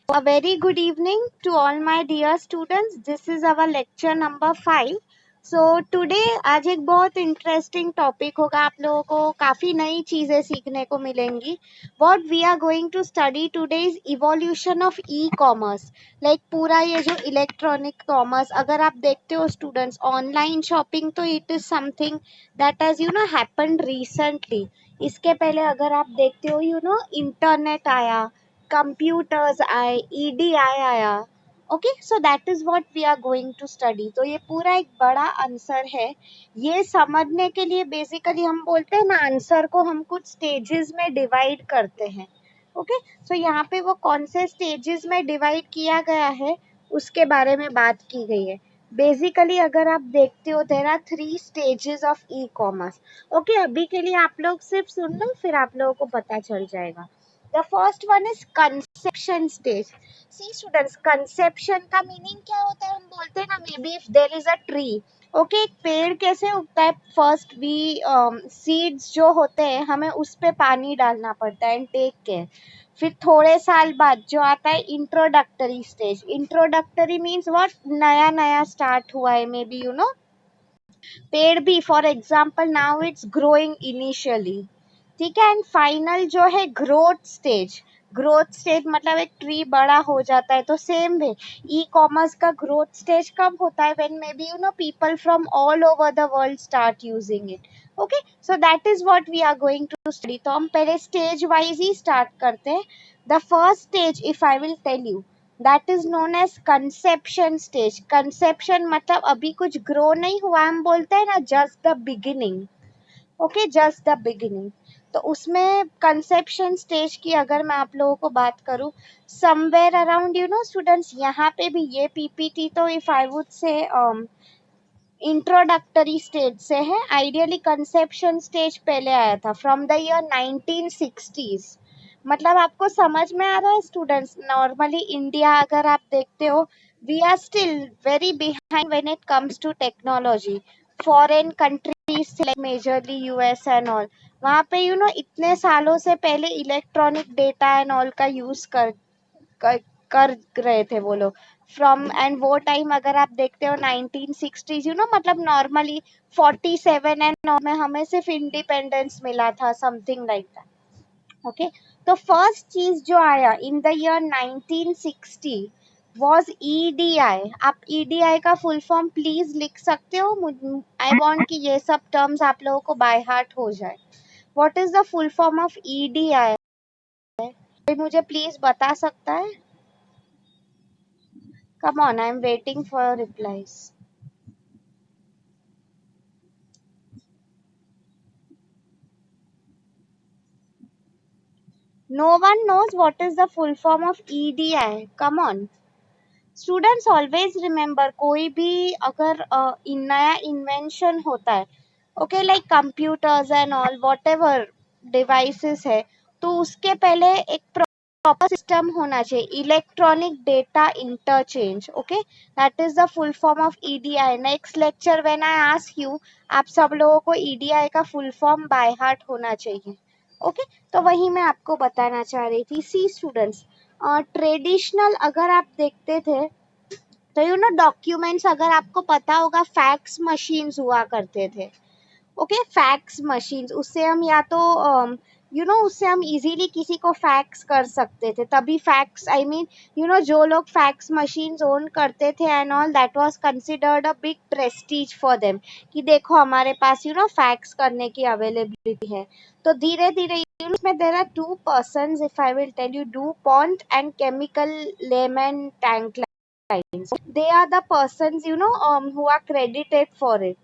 A very good evening to all my dear students. This is our lecture number 5. So today आज एक बहुत interesting topic होगा, आप लोगों को काफ़ी नई चीज़ें सीखने को मिलेंगी. What we are going to study today is evolution of e-commerce. Like पूरा ये जो इलेक्ट्रॉनिक कॉमर्स, अगर आप देखते हो स्टूडेंट्स, ऑनलाइन शॉपिंग तो it is something that has happened recently. इसके पहले अगर आप देखते हो इंटरनेट आया, कंप्यूटर्स आए, ईडीआई आया. Okay, so that is what we are going to study. तो ये पूरा एक बड़ा आंसर है. ये समझने के लिए बेसिकली हम बोलते हैं ना, आंसर को हम कुछ स्टेजेस में डिवाइड करते हैं. ओके, सो यहाँ पे वो कौन से स्टेजेस में डिवाइड किया गया है उसके बारे में बात की गई है. बेसिकली अगर आप देखते हो, there are 3 stages of e commerce. Okay, अभी के लिए आप लोग सिर्फ सुन लो, फिर आप लोगों को पता चल जाएगा. The first one is conception stage. See students, conception का मीनिंग क्या होता है? हम बोलते हैं ना, maybe if there is a tree. Okay, एक पेड़ कैसे उगता है? फर्स्ट वी सीड्स जो होते हैं, हमें उस पे पानी डालना पड़ता है एंड टेक केयर. फिर थोड़े साल बाद जो आता है introductory stage. Introductory means what? नया नया स्टार्ट हुआ है, मे बी पेड़ भी. For example now it's growing initially. ठीक है. एंड फाइनल जो है ग्रोथ स्टेज. ग्रोथ स्टेज मतलब एक ट्री बड़ा हो जाता है. तो सेम वे ई कॉमर्स का ग्रोथ स्टेज कब होता है? When maybe people from all over the world start using it. Okay, so that is what we are going to study. तो हम पहले स्टेज वाइज ही स्टार्ट करते हैं. The first stage if I will tell you, that is known as conception stage. Conception मतलब अभी कुछ grow नहीं हुआ, हम बोलते हैं ना just the beginning. Okay, just the beginning. तो उसमें कंसेप्शन स्टेज की अगर मैं आप लोगों को बात करूं, समवेयर अराउंड स्टूडेंट्स, यहाँ पे भी ये पीपीटी तो इफ आई वुड से इंट्रोडक्टरी स्टेज से है. आइडियली कंसेप्शन स्टेज पहले आया था फ्रॉम द ईयर 1960s. मतलब आपको समझ में आ रहा है स्टूडेंट्स? नॉर्मली इंडिया अगर आप देखते हो, we are still very behind when it comes to technology. Foreign countries like majorly US and all, वहाँ पे इतने सालों से पहले इलेक्ट्रॉनिक डेटा एंड ऑल का यूज कर, कर रहे थे वो लोग. फ्रॉम एंड वो टाइम अगर आप देखते हो 1960s, मतलब नॉर्मली 47 एंड में हमें सिर्फ इंडिपेंडेंस मिला था, समथिंग लाइक दैट. ओके, तो फर्स्ट चीज जो आया इन द ईयर 1960 वॉज ईडीआई. आप ईडीआई का फुल फॉर्म प्लीज लिख सकते हो? आई वॉन्ट कि ये सब टर्म्स आप लोगों को बाय हार्ट हो जाए. What is the full form of EDI? कोई मुझे प्लीज बता सकता है? Come on, I'm waiting for replies. No one knows what is the full form of EDI. Come on. Students always remember, कोई भी अगर नया इन्वेंशन होता है, okay, like computers and all what ever devices है, तो उसके पहले एक प्रॉपर सिस्टम होना चाहिए, electronic data interchange. Okay, that is the full form of EDI. Next lecture when I ask you, आप सब लोगों को ईडीआई का फुल फॉर्म बाय हार्ट होना चाहिए. ओके, तो वही मैं आपको बताना चाह रही थी. सी स्टूडेंट्स, ट्रेडिशनल अगर आप देखते थे तो डॉक्यूमेंट्स, अगर आपको पता होगा, फैक्स मशीन्स हुआ करते थे. ओके, फैक्स मशीन्स, उससे हम या तो उससे हम इजीली किसी को फैक्स कर सकते थे. तभी फैक्स, आई मीन जो लोग फैक्स मशीन्स ओन करते थे and all, that was considered a big Prestige for them, कि देखो हमारे पास फैक्स करने की अवेलेबिलिटी है. तो धीरे धीरे उसमें there are 2 persons, if I will tell you, DuPont and chemical lemon tank. They are the persons who are credited for it.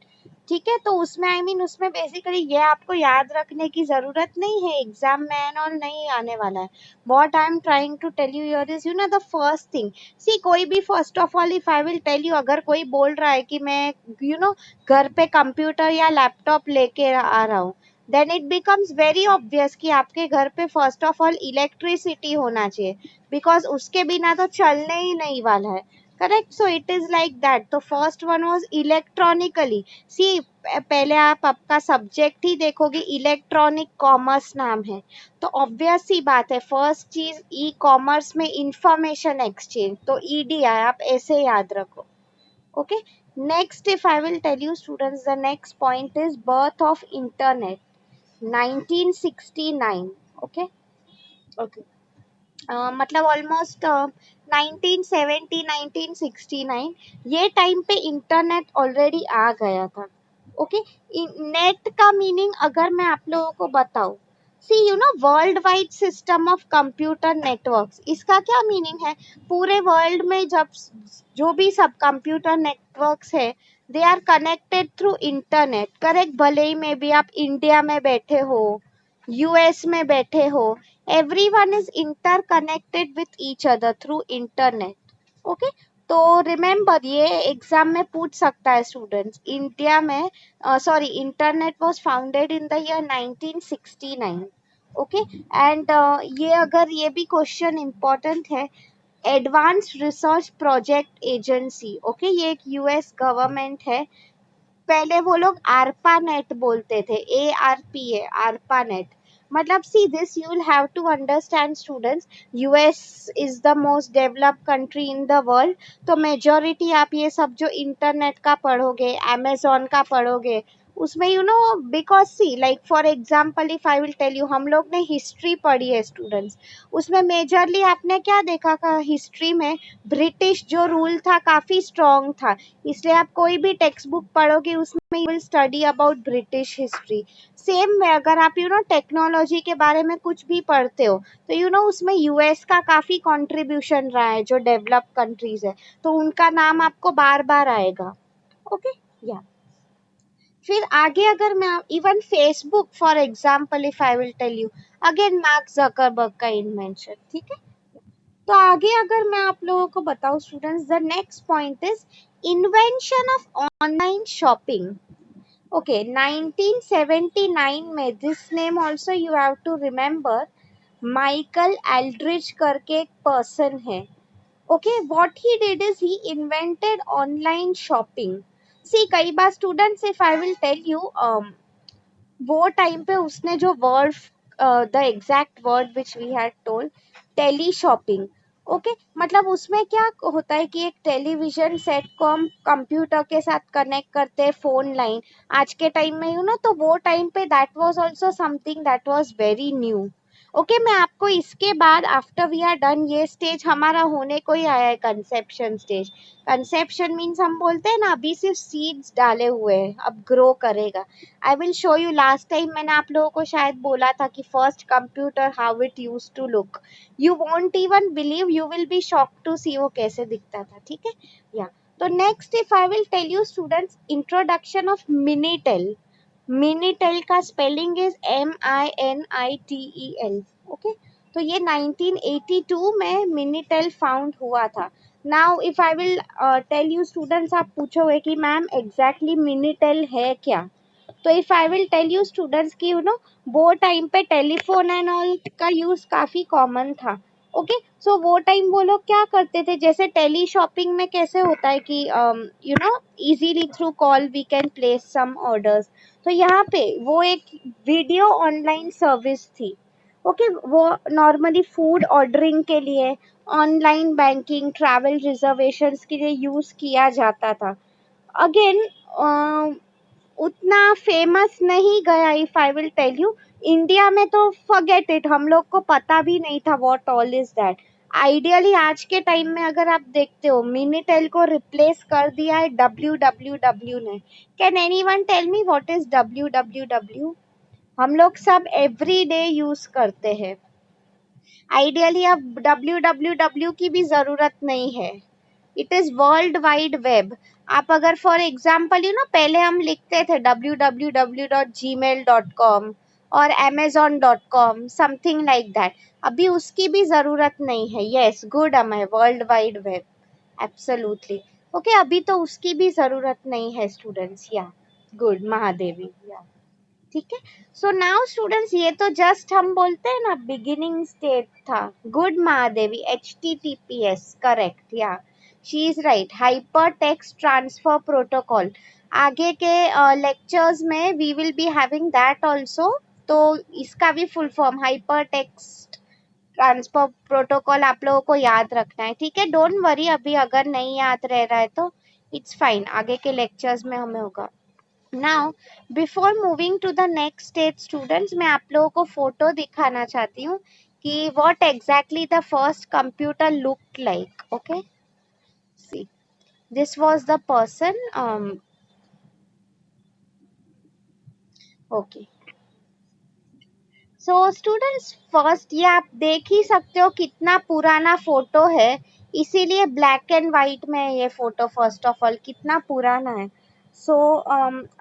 ठीक है, तो उसमें उसमें बेसिकली ये आपको याद रखने की जरूरत नहीं है, एग्जाम में एंड ऑल नहीं आने वाला है. What I am trying to tell you here is the first thing. See, कोई भी, first of all if I will tell you, अगर कोई बोल रहा है कि मैं घर पे कंप्यूटर या लैपटॉप लेके आ रहा हूँ, then it becomes very obvious कि आपके घर पे फर्स्ट ऑफ ऑल इलेक्ट्रिसिटी होना चाहिए, बिकॉज उसके बिना तो चलने ही नहीं वाला है. Correct. So it is like that. तो फर्स्ट वन वाज इलेक्ट्रॉनिकली. सी, पहले आप आपका सब्जेक्ट ही देखोगे, इलेक्ट्रॉनिक कॉमर्स नाम है, तो ऑब्वियस सी बात है फर्स्ट चीज ई कॉमर्स में इंफॉर्मेशन एक्सचेंज, तो ईडी है, आप ऐसे याद रखो. Okay. Next, if I will tell you students, the next point is birth of internet, 1969. Okay. Okay. मतलब ऑलमोस्ट 1970 1969, ये टाइम पे इंटरनेट ऑलरेडी आ गया था. ओके. नेट का मीनिंग अगर मैं आप लोगों को बताऊं, see you know world wide system of computer networks, इसका क्या मीनिंग है? पूरे वर्ल्ड में जब जो भी सब कंप्यूटर नेटवर्क्स है, they are connected through internet. Correct. भले ही में भी आप इंडिया में बैठे हो, यूएस में बैठे हो, everyone is interconnected with each other through internet. Okay. तो रिमेम्बर, ये एग्जाम में पूछ सकता है स्टूडेंट्स, इंडिया में sorry internet was founded in the year 1969. Okay. And ये अगर ये भी क्वेश्चन इंपॉर्टेंट है, advance research project agency. Okay. ये एक यूएस गवर्नमेंट है. पहले वो लोग आरपा नेट बोलते थे, ARP है आरपा नेट. मतलब see this you will have to understand students, US is the most developed country in the world. तो मेजोरिटी आप ये सब जो इंटरनेट का पढ़ोगे, अमेजोन का पढ़ोगे, उसमें you know because see like for example if I will tell you, हम लोग ने हिस्ट्री पढ़ी है स्टूडेंट्स, उसमें मेजरली आपने क्या देखा था हिस्ट्री में? ब्रिटिश जो रूल था काफी स्ट्रॉन्ग था, इसलिए आप कोई भी टेक्स्ट बुक पढ़ोगे उसमें you will study about British history. Same में अगर आप यू नो टेक्नोलॉजी के बारे में कुछ भी पढ़ते हो, तो यू नो उसमें यूएस का काफी कंट्रीब्यूशन रहा है, जो डेवलप कंट्रीज है, तो उनका नाम आपको बार बार आएगा. ओके. या फिर आगे अगर मैं even Facebook for example if I will tell you, again Mark Zuckerberg का इन्वेंशन. ठीक है. तो आगे अगर मैं आप लोगों को बताऊं students, the next point is invention of online shopping. Okay. 1979 में, this name also you have to remember, Michael Aldrich करके एक पर्सन है. Okay. What he did is he invented online shopping. See, कई बार students if I will tell you, वो time पे उसने जो word, the exact word which we had told, tele shopping. Okay. मतलब उसमें क्या होता है कि एक टेलीविजन सेट को हम कंप्यूटर के साथ कनेक्ट करते हैं, फोन लाइन, आज के टाइम में यू नो, तो वो टाइम पे that was also something that was very new. Okay. मैं आपको इसके बाद आफ्टर वी आर डन, ये स्टेज हमारा होने को ही आया है, कंसेप्शन स्टेज. कंसेप्शन मीन्स हम बोलते हैं ना, अभी सिर्फ सीड्स डाले हुए हैं, अब ग्रो करेगा. I will show you. Last time मैंने आप लोगों को शायद बोला था कि first computer how it use to look, you won't even believe, you will be shock to see वो कैसे दिखता था. ठीक है. या तो next if I will tell you students, introduction of Minitel. Minitel का स्पेलिंग इज MINITEL. ओके. तो ये 1982 में मिनीटेल फाउंड हुआ था. Now if I will tell you students, आप पूछोगे कि मैम एग्जैक्टली मिनीटेल है क्या, तो if I will tell you students कि यू नो वो टाइम पे टेलीफोन एंड ऑल का यूज काफी कॉमन था. ओके. सो वो टाइम वो लोग क्या करते थे, जैसे टेली शॉपिंग में कैसे होता है कि you know easily through call we can place some orders, तो यहाँ पे वो एक वीडियो ऑनलाइन सर्विस थी. ओके. वो नॉर्मली फूड ऑर्डरिंग के लिए, ऑनलाइन बैंकिंग, ट्रैवल रिजर्वेशंस के लिए यूज किया जाता था. अगेन उतना फेमस नहीं गया. If I will tell you, India में तो फॉरगेट इट, हम लोग को पता भी नहीं था what all is that. Ideally आज के टाइम में अगर आप देखते हो, मिनीटेल को रिप्लेस कर दिया है WWW ने. Can anyone tell me what is WWW? हम लोग सब एवरी डे यूज करते हैं. आइडियली अब WWW की भी जरूरत नहीं है. It is world wide web. आप अगर फॉर एग्जाम्पल यू नो, पहले हम लिखते थे www.gmail.com और amazon.com, समथिंग लाइक दैट. अभी उसकी भी जरूरत नहीं है. Yes, good Amay, world wide web, absolutely. Okay. अभी तो उसकी भी जरूरत नहीं है स्टूडेंट्स. या गुड महादेवी. या ठीक है. सो नाउ स्टूडेंट्स, ये तो जस्ट हम बोलते हैं ना बिगिनिंग स्टेट था. Good Mahadevi, HTTPS, correct. Yeah she is right, hypertext transfer protocol. आगे के लेक्चर्स में we will be having that also. तो इसका भी full form hypertext transfer protocol आप लोगों को याद रखना है, ठीक है। डोंट वरी, अभी अगर नहीं याद रह रहा है तो इट्स फाइन, आगे के लेक्चर्स में हमें होगा। Now before moving to the next stage students, मैं आप लोगों को फोटो दिखाना चाहती हूँ कि what exactly the first computer looked like. Okay, see, this was the person. Okay, so students first ये आप देख ही सकते हो कितना पुराना फोटो है, इसीलिए ब्लैक एंड वाइट में ये फोटो। फर्स्ट ऑफ ऑल कितना पुराना है। सो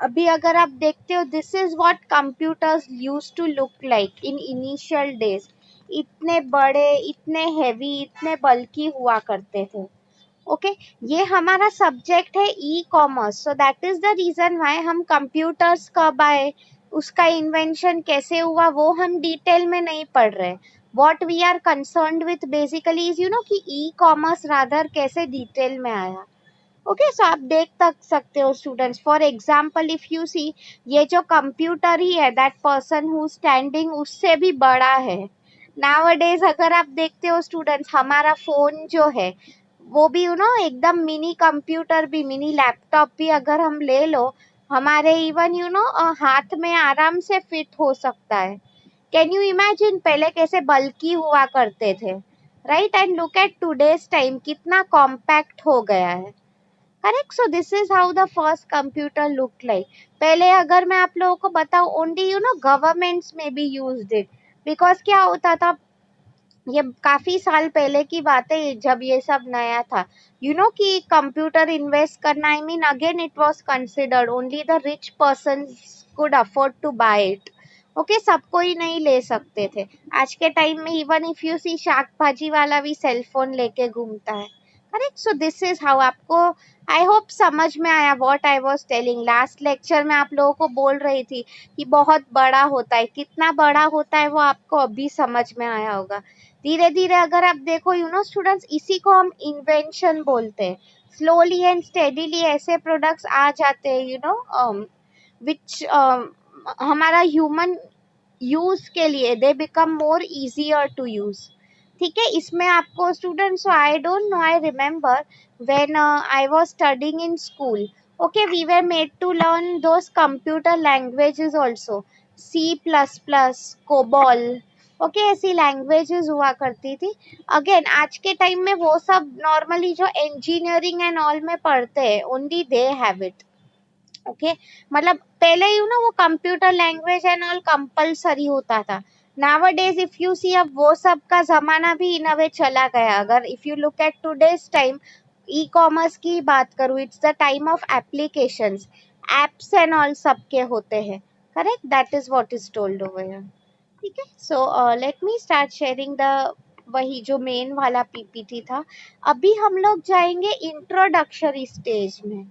अभी अगर आप देखते हो, this is what computers use to look like in initial days. इतने बड़े, इतने हैवी, इतने बल्कि हुआ करते थे। ओके, ये हमारा सब्जेक्ट है e commerce, so that is the reason why हम कंप्यूटर्स कब आए, उसका इन्वेंशन कैसे हुआ, वो हम डिटेल में नहीं पढ़ रहे। What we are concerned with basically is you know कि ई कॉमर्स रादर कैसे डिटेल में आया। ओके, सो आप देख तक सकते हो students, for example if you see, ये जो कंप्यूटर ही है, दैट पर्सन हु स्टैंडिंग उससे भी बड़ा है। नाउअडेज अगर आप देखते हो स्टूडेंट्स, हमारा फोन जो है वो भी यू नो एकदम मिनी कंप्यूटर भी, मिनी लैपटॉप भी अगर हम ले लो, हमारे इवन यू नो हाथ में आराम से फिट हो सकता है। कैन यू इमेजिन पहले कैसे बल्कि हुआ करते थे, right? And look at today's time, कितना कॉम्पैक्ट हो गया है। Correct, so this is how the first computer look like. पहले अगर मैं आप लोगों को बताऊं, ओनली यू नो गवर्नमेंट्स में भी यूज्ड इट, बिकॉज क्या होता था, ये काफी साल पहले की बात है जब ये सब नया था। यू नो कि कंप्यूटर इन्वेस्ट करना, I mean again it was considered only the rich person could afford to buy it. Okay, सबको ही नहीं ले सकते थे। आज के टाइम में इवन इफ यू सी, शाक भाजी वाला भी सेल फोन लेके घूमता है। Correct, so this is how. आपको आई होप समझ में आया what I was telling. Last lecture में आप लोगों को बोल रही थी कि बहुत बड़ा होता है, कितना बड़ा होता है वो आपको अभी समझ में आया होगा। धीरे धीरे अगर आप देखो यू नो स्टूडेंट्स, इसी को हम इन्वेंशन बोलते हैं। स्लोली एंड स्टेडीली ऐसे प्रोडक्ट्स आ जाते हैं यू नो विच हमारा ह्यूमन यूज के लिए, they become more easier to use. ठीक है, इसमें आपको students, I don't know, I remember when I was studying in school, okay, we were made to learn those computer languages also, C++, COBOL। Okay, ऐसी languages हुआ करती थी। Again आज के टाइम में वो सब नॉर्मली जो इंजीनियरिंग एंड ऑल में पढ़ते हैं, only they have it. Okay, मतलब पहले यू नो वो computer language and all compulsory होता था। नाउअडेज इफ यू सी, अब वो सब का जमाना भी इन अ वे चला गया। अगर if you look at today's time, e commerce की बात करूँ, it's the time of applications, apps and all सबके होते हैं। Correct, that is what is told over here. ठीक है, सो let me start sharing the, वही जो मेन वाला पीपीटी था। अभी हम लोग जाएंगे इंट्रोडक्टरी स्टेज में।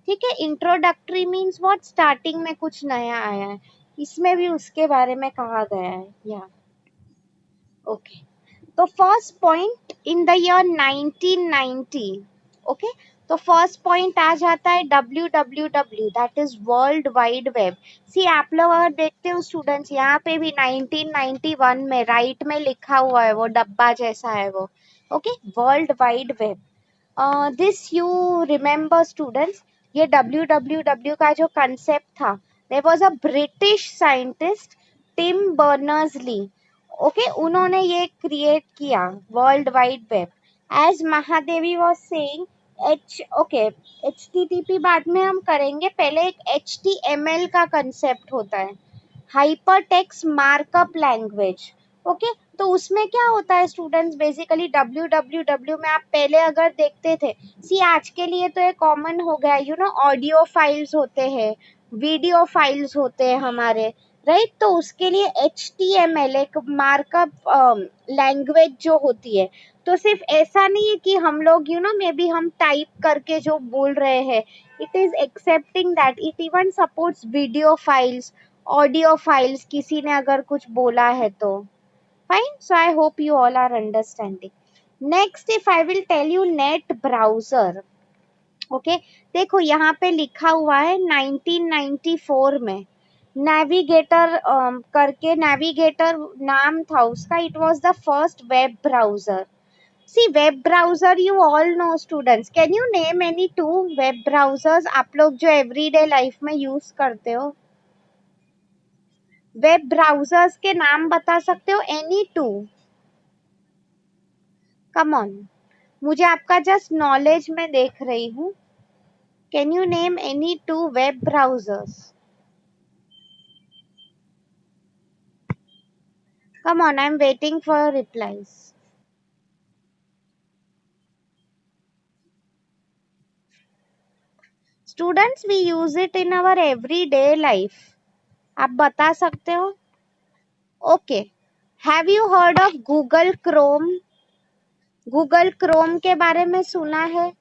ठीक है, इंट्रोडक्टरी मीन्स व्हाट, स्टार्टिंग में कुछ नया आया है, इसमें भी उसके बारे में कहा गया है। या ओके, तो first point, in the year 1990, okay, तो फर्स्ट पॉइंट आ जाता है www, that is world wide web. See, आप लोग अगर देखते हो स्टूडेंट्स, यहाँ पे भी 1991 में राइट में लिखा हुआ है, वो डब्बा जैसा है वो। Okay, world wide web. This you remember students, ये www का जो कंसेप्ट था, there was a British scientist, Tim Berners Lee. Okay, उन्होंने ये क्रिएट किया world wide web. As Mahadevi was saying, okay, HTTP बाद में हम करेंगे, पहले एक HTML का कंसेप्ट होता है, hyper text markup language. Okay, तो उसमें क्या होता है स्टूडेंट्स, बेसिकली www में आप पहले अगर देखते थे, सी आज के लिए तो ये कॉमन हो गया, यू नो ऑडियो फाइल्स होते हैं, वीडियो फाइल्स होते हैं हमारे, राइट? तो उसके लिए HTML एक मार्कअप लैंग्वेज जो होती है। तो सिर्फ ऐसा नहीं है कि हम लोग यू नो मे बी हम टाइप करके जो बोल रहे हैं, it is accepting that it even supports video files, audio files, किसी ने अगर कुछ बोला है तो। Fine, so I hope you all are understanding. Next if I will tell you net browser, okay, देखो यहाँ पे लिखा हुआ है 1994 में नेविगेटर करके, नेविगेटर नाम था उसका, it was the first web browser. See web browser you all know students, can you name any two web browsers आप लोग जो एवरीडे लाइफ में यूज करते हो? वेब ब्राउजर्स के नाम बता सकते हो एनी टू? कम ऑन, मुझे आपका जस्ट नॉलेज में देख रही हूँ. Can you name any two web browsers? Come on, I am waiting for replies. Students we use it in our everyday life. आप बता सकते हो? Okay, have you heard of Google Chrome? Google Chrome के बारे में सुना है?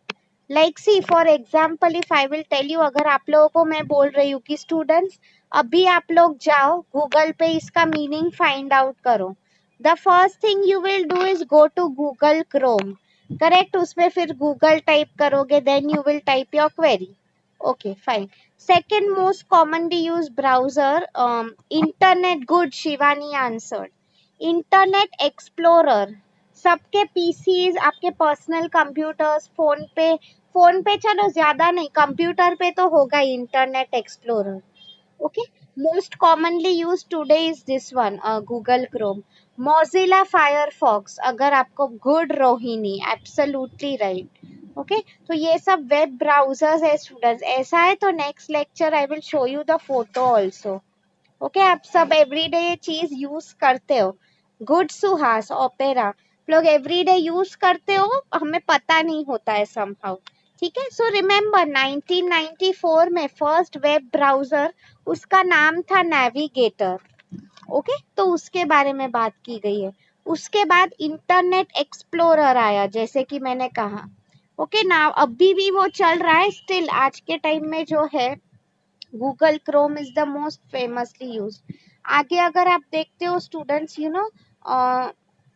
Like see for example if I will tell you, अगर आप लोगों को मैं बोल रही हूँ कि स्टूडेंट्स अभी आप लोग जाओ गूगल पे इसका मीनिंग फाइंड आउट करो, the first thing you will do is go to Google Chrome, correct? उसमें फिर गूगल टाइप करोगे, then you will type your query. Okay fine. Second most commonly used browser, internet. Good, Shivani answered. Internet explorer, सबके PCs, आपके personal computers, phone पे चलो ज्यादा नहीं, computer पे तो होगा internet explorer. Okay, most commonly used today is this one, Google Chrome. Mozilla Firefox, अगर आपको, good Rohini, absolutely right. Okay, तो ये सब वेब ब्राउजर्स है स्टूडेंट्स. ऐसा है तो next lecture I will show you the photo also. Okay, आप सब एवरीडे ये चीज यूज करते हो. गुड सुहास, ओपेरा, लोग एवरीडे यूज करते हो, हमें पता नहीं होता है समहाउ. ठीक है, सो रिमेम्बर 1994 में फर्स्ट वेब ब्राउजर, उसका नाम था नेविगेटर. ओके, तो उसके बारे में बात की गई है. उसके बाद इंटरनेट एक्सप्लोरर आया, जैसे कि मैंने कहा. ओके ना, अभी भी वो चल रहा है स्टिल, आज के टाइम में जो है Google Chrome is the most famously use. आगे अगर आप देखते हो स्टूडेंट्स, यू नो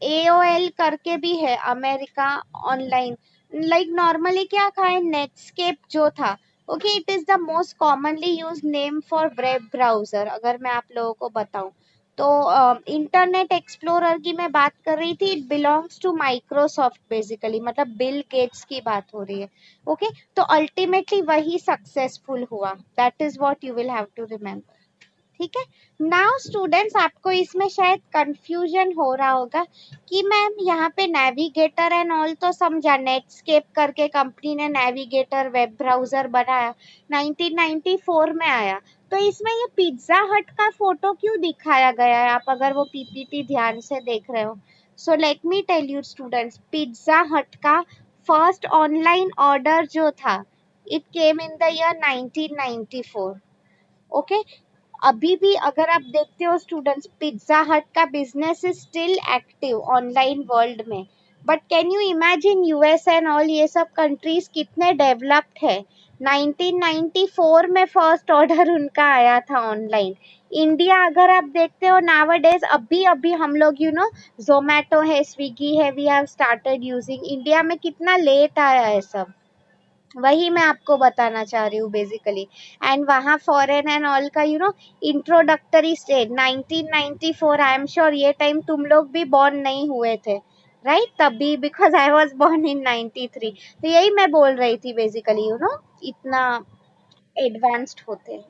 AOL करके भी है, अमेरिका ऑनलाइन. लाइक नॉर्मली क्या था, नेटस्केप जो था. Okay, it is the most commonly use name for web browser, अगर मैं आप लोगों को बताऊं तो. इंटरनेट एक्सप्लोरर की मैं बात कर रही थी, it belongs to Microsoft basically, मतलब बिल गेट्स की बात हो रही है. ओके, तो अल्टीमेटली वही सक्सेसफुल हुआ, that is what you will have to remember. ठीक है. नाउ स्टूडेंट्स, आपको इसमें शायद कंफ्यूजन हो रहा होगा कि मैम यहाँ पे नेविगेटर एंड ऑल तो समझा, नेटस्केप करके कंपनी ने नेविगेटर वेब ब्राउजर बनाया, 1994 में आया, तो इसमें ये पिज्जा हट का फोटो क्यों दिखाया गया है? आप अगर वो पीपीटी ध्यान से देख रहे हो, so let me tell you students, pizza hut का फर्स्ट ऑनलाइन ऑर्डर जो था, it came in the year 1994. Okay, अभी भी अगर आप देखते हो स्टूडेंट्स, पिज्जा हट का business is still active online world में. But can you imagine US and all ये सब कंट्रीज कितने डेवलप्ड है? 1994 में फर्स्ट ऑर्डर उनका आया था ऑनलाइन. इंडिया अगर आप देखते हो नावडेज, अभी अभी हम लोग जोमेटो है, स्विगी है, we have started using. India में कितना लेट आया है सब, वही मैं आपको बताना चाह रही हूँ बेसिकली. एंड वहाँ फॉरेन एंड ऑल का introductory stage 1994, I am sure ये टाइम तुम लोग भी बॉर्न नहीं हुए थे, राइट? तभी, because I was born in 93. तो यही मैं बोल रही थी बेसिकली, इतना एडवांस्ड होते हैं.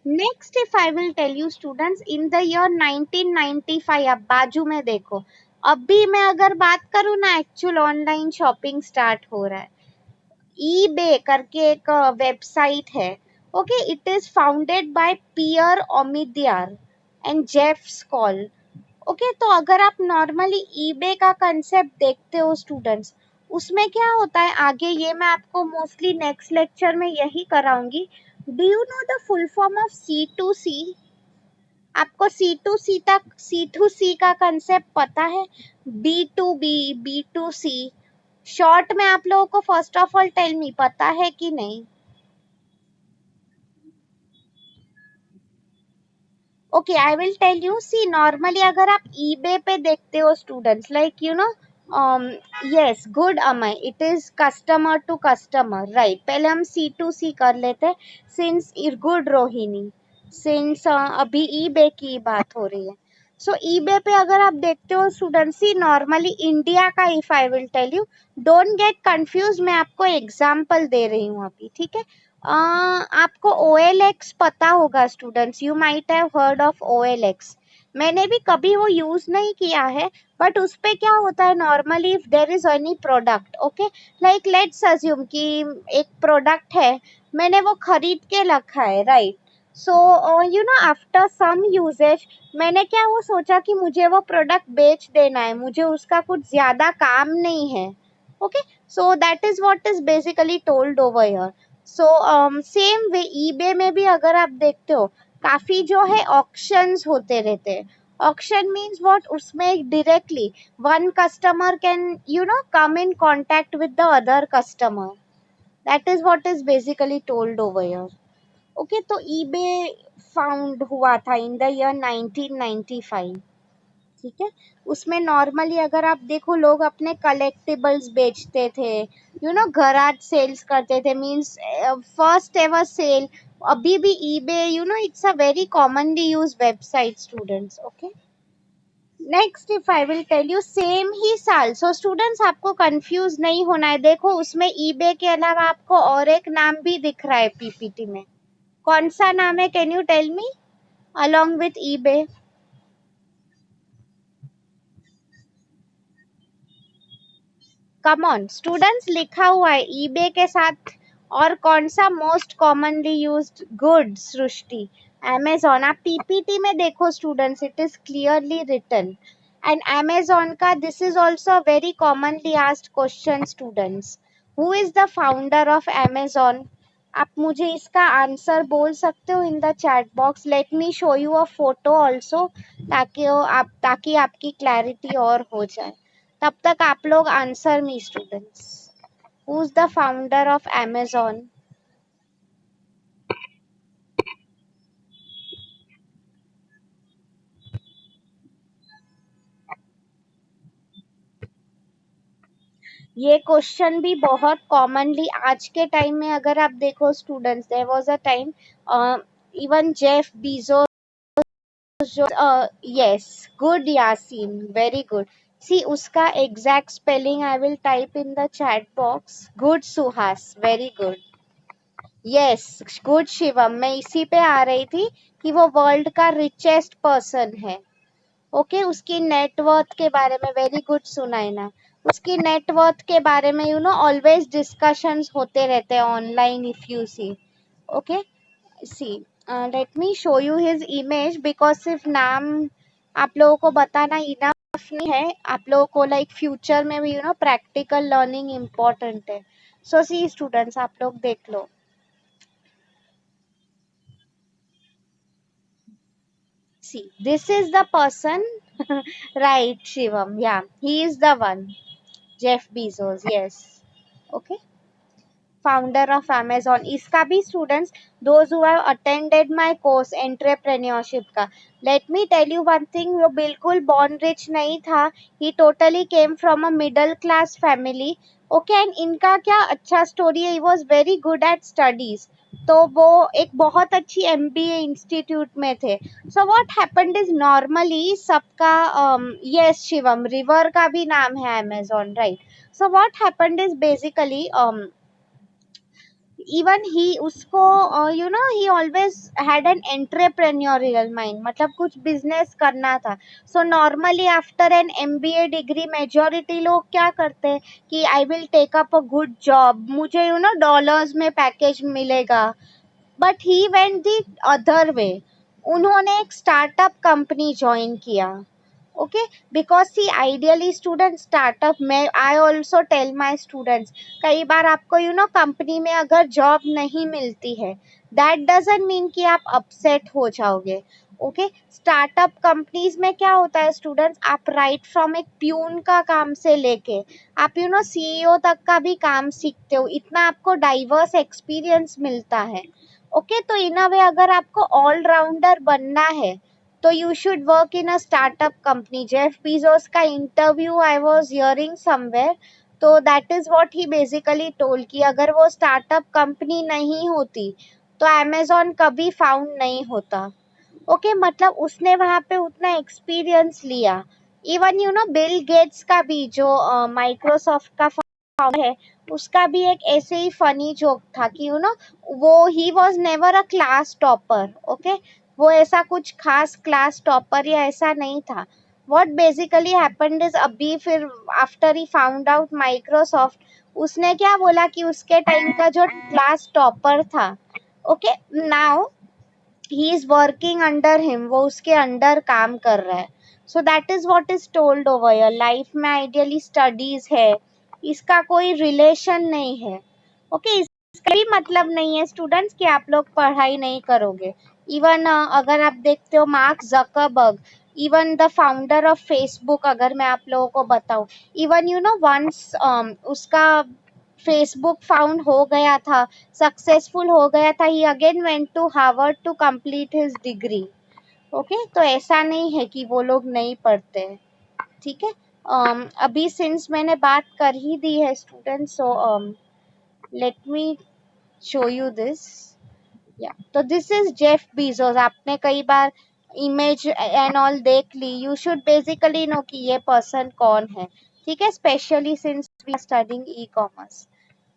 Next if I will tell you students, in the year 1995, आप बाजू में देखो, अभी मैं अगर बात करूँ ना, एक्चुअल ऑनलाइन शॉपिंग स्टार्ट हो रहा है. ईबे करके एक वेबसाइट है. Okay, it is founded by Pierre Omidyar and Jeff Skoll. Okay, तो अगर आप नॉर्मली ईबे का कंसेप्ट देखते हो स्टूडेंट्स, उसमें क्या होता है, आगे ये मैं आपको मोस्टली नेक्स्ट लेक्चर में यही कराऊंगी. Do you know the full form of C2C? आपको C2C का कंसेप्ट पता है? B2B, B2C, शॉर्ट में आप लोगों को first of all tell me, पता है कि नहीं? Okay, I will tell you. See normally अगर आप ईबे पे देखते हो students, like um yes, good Amay, it is customer to customer, right? पहले हम सी टू सी कर लेते हैं, since good रोहिणी, since अभी eBay की बात हो रही है. So eBay पे अगर आप देखते हो स्टूडेंट, सी नॉर्मली इंडिया का, if I will tell you, don't get confuse, मैं आपको एग्जांपल दे रही हूँ अभी, ठीक है? आपको OLX पता होगा students, you might have heard of OLX. मैंने भी कभी वो यूज नहीं किया है, बट उस पे क्या होता है normally, if there is any product, okay, like let's assume कि एक प्रोडक्ट है, मैंने वो खरीद के रखा है, right? So you know after some uses, मैंने क्या वो सोचा कि मुझे वो प्रोडक्ट बेच देना है, मुझे उसका कुछ ज्यादा काम नहीं है, okay. So that is what is basically told over here. So same way eBay में भी अगर आप देखते हो, काफी जो है ऑक्शंस होते रहते हैं. Auction means what? उसमें directly one customer can, you know, come in contact with the other customer. That is what is basically told over here. Okay, तो eBay found हुआ था in the year 1995. ठीक है, उसमें नॉर्मली अगर आप देखो, लोग अपने कलेक्टिबल्स बेचते थे, यू नो, गराज सेल्स करते थे, मींस फर्स्ट एवर सेल. अभी भी eBay, you know, it's a very commonly used website, students. Okay. Next if I will tell you, same ही साल. सो स्टूडेंट्स, आपको कंफ्यूज नहीं होना है. देखो उसमें ईबे के अलावा आपको और एक नाम भी दिख रहा है पीपीटी में. कौन सा नाम है? Can you tell me along with eBay? Come on students, लिखा हुआ है ईबे के साथ. और कौन सा most commonly used good? Srishti, Amazon. आप पीपीटी में देखो students, it is clearly written. And Amazon का, this is also very commonly asked question students. Who is the founder of Amazon? आप मुझे इसका आंसर बोल सकते हो in the chat box. Let me show you a photo also, ताकि आपकी clarity और हो जाए. तब तक आप लोग answer me students. Who is the founder of Amazon? ये क्वेश्चन भी बहुत कॉमनली आज के टाइम में अगर आप देखो students, there was a time, even Jeff Bezos, जो yes, good Yaseen, very good. See उसका exact spelling I will type in the chat box. Good Suhas, very good. Yes, good Shivam. मैं इसी पे आ रही थी कि वो वर्ल्ड का रिचेस्ट पर्सन है. ओके, उसकी नेटवर्थ के बारे में, वेरी गुड सुनाइना. उसकी नेटवर्थ के बारे में, यू नो, ऑलवेज डिस्कशंस होते रहते हैं online, if you see. Okay, see, let me show you his image, because सिर्फ नाम आप लोगों को बताना इनफ नहीं है. आप लोगों को लाइक फ्यूचर में भी, you know, practical learning important है. सो सी स्टूडेंट्स, आप लोग देख लो. See, this is the person, right, Shivam? Yeah, he is the one. Jeff Bezos, yes. Okay. Founder of Amazon. इसका भी students, those who have attended my course entrepreneurship का, let me tell you one thing, वो बिल्कुल born rich नहीं था. He totally came from a middle class family. Okay, and इनका क्या अच्छा story है, he was very good at studies. तो वो एक बहुत अच्छी MBA इंस्टीट्यूट में थे. So what happened is, normally सबका, yes शिवम, रिवर का भी नाम है Amazon, right? So what happened is basically, even he उसको, you know, he always had an entrepreneurial mind, मतलब कुछ बिजनेस करना था. So normally after an MBA degree, majority लोग क्या करते हैं कि I will take up a good job, मुझे, यू नो, डॉलर्स में पैकेज मिलेगा. But he went the other way. उन्होंने एक स्टार्टअप कंपनी ज्वाइन किया. Okay, because see ideally student, startup में, I also tell my students, कई बार आपको, you know, company में अगर जॉब नहीं मिलती है, दैट डजंट मीन कि आप अपसेट हो जाओगे. ओके, स्टार्टअप कंपनीज में क्या होता है स्टूडेंट्स, आप राइट फ्रॉम एक प्यून का काम से लेके आप, यू नो, सीईओ तक का भी काम सीखते हो. इतना आपको डाइवर्स एक्सपीरियंस मिलता है. ओके, तो इन अ वे अगर आपको ऑलराउंडर बनना है, तो you should work in a startup company. Jeff Bezos का interview I was hearing somewhere, तो that is what he basically told कि अगर वो स्टार्टअप कंपनी नहीं होती तो अमेजोन कभी फाउंड नहीं होता. ओके, मतलब उसने वहां पे उतना एक्सपीरियंस लिया. इवन बिल गेट्स का भी जो माइक्रोसॉफ्ट का फाउंडर है, उसका भी एक ऐसे ही फनी जोक था कि वो he was never a class topper. Okay, वो ऐसा कुछ खास क्लास टॉपर या ऐसा नहीं था. व्हाट बेसिकली हैपेंड इज, अभी फिर after he found out Microsoft, उसने क्या बोला कि उसके टाइम का जो क्लास टॉपर था, okay, now he is working under him, वो उसके अंडर काम कर रहा है. सो that is what is told over your life में आइडियली स्टडीज है, इसका कोई रिलेशन नहीं है. ओके, इसका भी मतलब नहीं है स्टूडेंट्स कि आप लोग पढ़ाई नहीं करोगे. इवन अगर आप देखते हो Mark Zuckerberg, even the founder of Facebook, अगर मैं आप लोगों को बताऊं, इवन वंस उसका फेसबुक फाउंड हो गया था, सक्सेसफुल हो गया था, he again went to Harvard to complete his degree. Okay, तो ऐसा नहीं है कि वो लोग नहीं पढ़ते हैं. ठीक है. अभी सिंस मैंने बात कर ही दी है students, so let me show you this. या तो दिस इज जेफ बीजोस. आपने कई बार इमेज एंड ऑल देख ली, यू शुड बेसिकली नो कि ये पर्सन कौन है. ठीक है, specially since we are studying e commerce.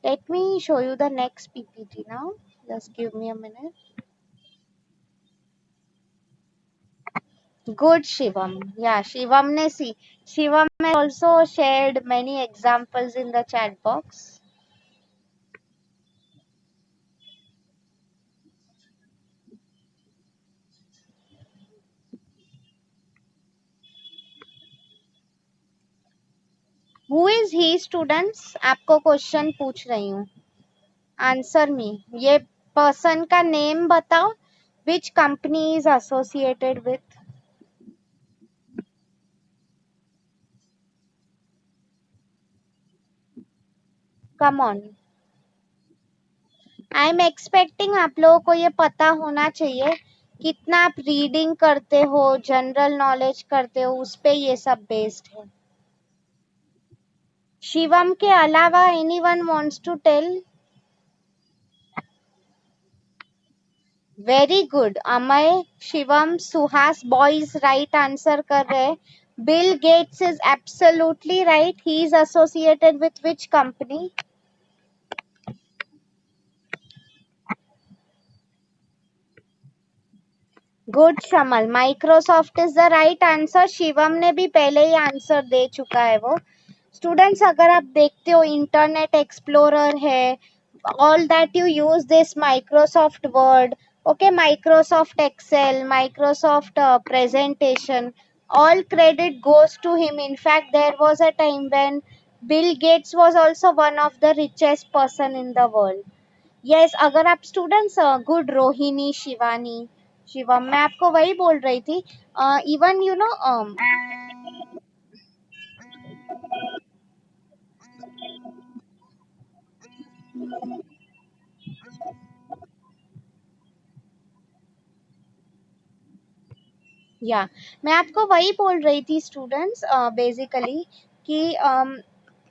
Let me show you the next PPT now. Just give me a minute. Good, Shivam. Yeah, Shivam ne see. Shivam has also shared many examples in the chat box. Who is he, students? आपको question पूछ रही हूँ. Answer me. ये person का name बताओ. Which company is associated with? Come on. I am expecting आप लोगों को ये पता होना चाहिए. कितना आप रीडिंग करते हो, जनरल नॉलेज करते हो, उस पे ये सब बेस्ड है. शिवम के अलावा anyone wants to tell? Very good. Amay, Shivam, Suhas, boys right answer कर रहे हैं. Bill Gates is absolutely right. He is associated with which company? Good Shamal. Microsoft is the right answer. Shivam ने भी पहले ही आंसर दे चुका है वो. स्टूडेंट्स, अगर आप देखते हो इंटरनेट एक्सप्लोरर है, all that you use this Microsoft Word, okay, Microsoft Excel, Microsoft presentation, all credit goes to him. In fact, there was a time when Bill Gates was also one of the richest person in the world. Yes, अगर आप students, good Rohini, Shivani, Shivam, मैं आपको वही बोल रही थी. Even या मैं आपको वही बोल रही थी स्टूडेंट्स, बेसिकली कि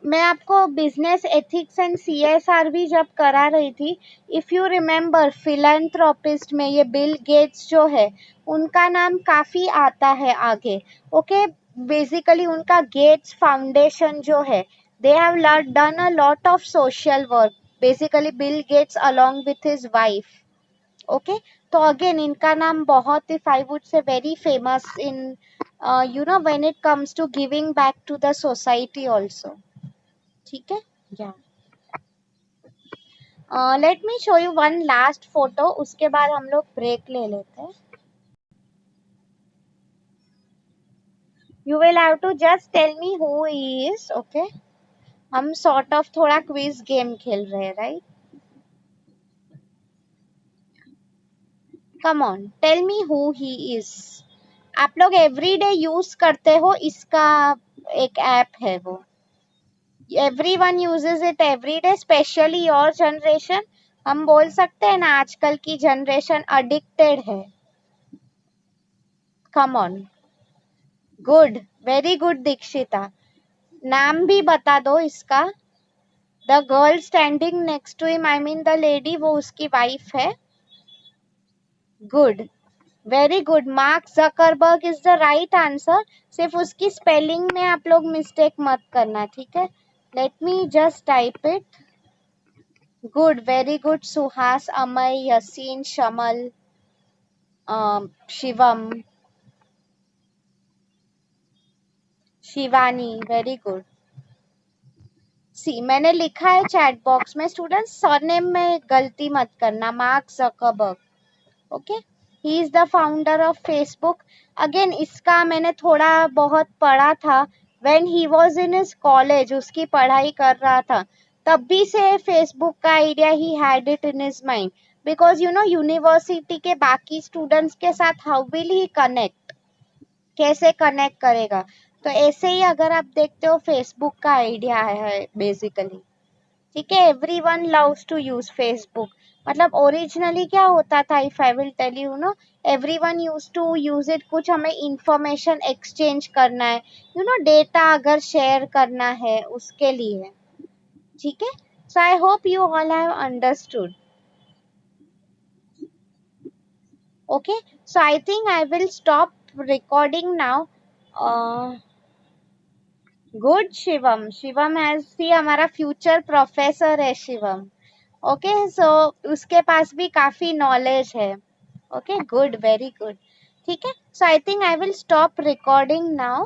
मैं आपको बिजनेस एथिक्स एंड सीएसआर भी जब करा रही थी, इफ यू रिमेम्बर फिलैंथ्रोपिस्ट में ये बिल गेट्स जो है, उनका नाम काफी आता है आगे. ओके, बेसिकली उनका गेट्स फाउंडेशन जो है, they have done a lot of social work. Basically Bill Gates along with his wife. Okay, तो अगेन इनका नाम बहुत, if I would say, very famous in when it comes to giving back to the society also. ठीक है. या let me show you one last photo, उसके बाद हम लोग ब्रेक ले लेते हैं. You will have to just tell me who he is. Okay, हम सॉर्ट ऑफ थोड़ा क्विज गेम खेल रहे हैं, right? Come on, tell me who he is. आप लोग एवरीडे यूज करते हो इसका, एक ऐप है वो. Everyone uses it every day, especially your generation. हम बोल सकते हैं ना, आजकल की जनरेशन अडिक्टेड है. Come on, good, very good Dikshita. नाम भी बता दो इसका। The girl standing next to him, I mean the lady, वो उसकी वाइफ है। Good, very good. Mark Zuckerberg is the right answer. सिर्फ उसकी स्पेलिंग में आप लोग मिस्टेक मत करना, ठीक है। Let me just type it. Good, very good Suhas, Amay, Yaseen, Shamal, Shivam, Shivani, very good. See मैंने लिखा है चैट बॉक्स में, स्टूडेंट्स सरनेम में गलती मत करना। Mark Zuckerberg, okay, he is the founder of Facebook. Again इसका मैंने थोड़ा बहुत पढ़ा था when he was in his college, उसकी पढ़ाई कर रहा था, तब भी से फेसबुक का idea he had it in his mind, because you know university के बाकी स्टूडेंट्स के साथ हाउ विल ही कनेक्ट, कैसे कनेक्ट करेगा। तो ऐसे ही अगर आप देखते हो फेसबुक का आइडिया है बेसिकली, ठीक है। Everyone loves to use Facebook. मतलब ओरिजिनली क्या होता था, if I will tell you know, everyone use to use it, कुछ हमें इंफॉर्मेशन एक्सचेंज करना है, यू नो डेटा अगर शेयर करना है उसके लिए, ठीक है। So I hope you all have understood. Okay, so I think I will stop recording now. Good Shivam, Shivam has see, हमारा फ्यूचर प्रोफेसर है शिवम। ओके, सो उसके पास भी काफी नॉलेज है। ओके, गुड, वेरी गुड, ठीक है। So I think I will stop recording now.